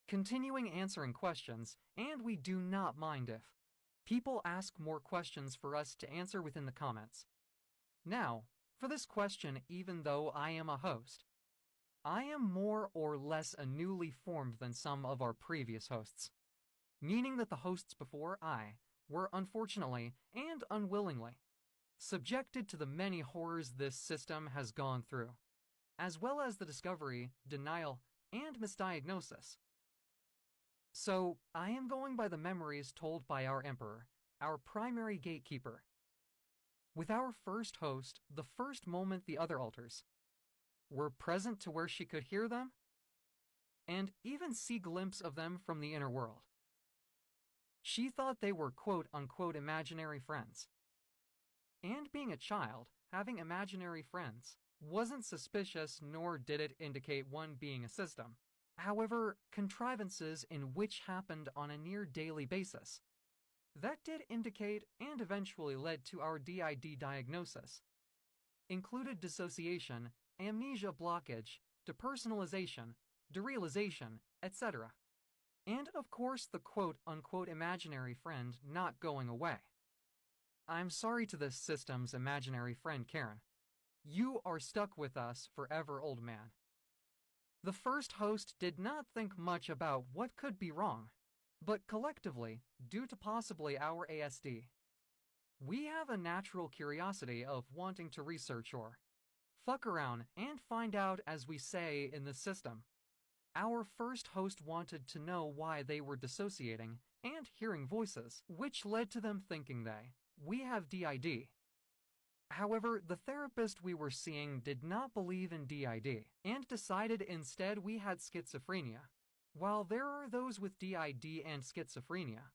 continuing answering questions, and we do not mind if people ask more questions for us to answer within the comments. Now, for this question, even though I am a host, I am more or less a newly formed than some of our previous hosts, meaning that the hosts before I were unfortunately and unwillingly subjected to the many horrors this system has gone through, as well as the discovery, denial, and misdiagnosis. So, I am going by the memories told by our Emperor, our primary gatekeeper. With our first host, the first moment the other altars were present to where she could hear them, and even see glimpse of them from the inner world. She thought they were quote-unquote imaginary friends. And being a child, having imaginary friends wasn't suspicious, nor did it indicate one being a system. However, contrivances in which happened on a near daily basis. That did indicate and eventually led to our DID diagnosis. Included dissociation, amnesia blockage, depersonalization, derealization, etc. And of course the quote-unquote imaginary friend not going away. I'm sorry to this system's imaginary friend Karen. You are stuck with us forever, old man. The first host did not think much about what could be wrong, but collectively, due to possibly our ASD, we have a natural curiosity of wanting to research or fuck around and find out, as we say in the system. Our first host wanted to know why they were dissociating and hearing voices, which led to them thinking we have DID. However, the therapist we were seeing did not believe in DID and decided instead we had schizophrenia. While there are those with DID and schizophrenia,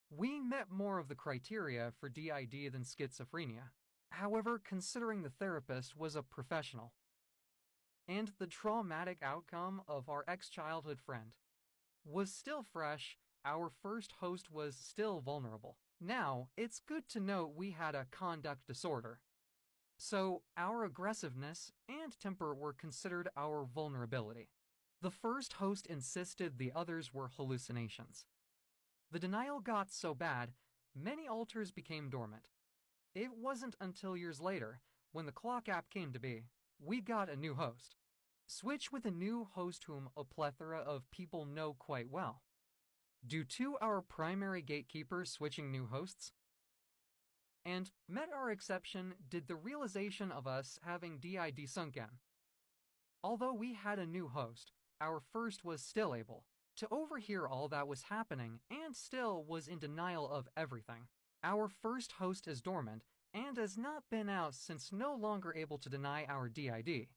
we met more of the criteria for DID than schizophrenia. However, considering the therapist was a professional, and the traumatic outcome of our ex-childhood friend was still fresh, our first host was still vulnerable. Now, it's good to note we had a conduct disorder, so our aggressiveness and temper were considered our vulnerability. The first host insisted the others were hallucinations. The denial got so bad, many altars became dormant. It wasn't until years later, when the clock app came to be, we got a new host. Switch with a new host whom a plethora of people know quite well. Due to our primary gatekeeper switching new hosts, and met our exception did the realization of us having DID sunk in. Although we had a new host, our first was still able to overhear all that was happening and still was in denial of everything. Our first host is dormant and has not been out since no longer able to deny our DID.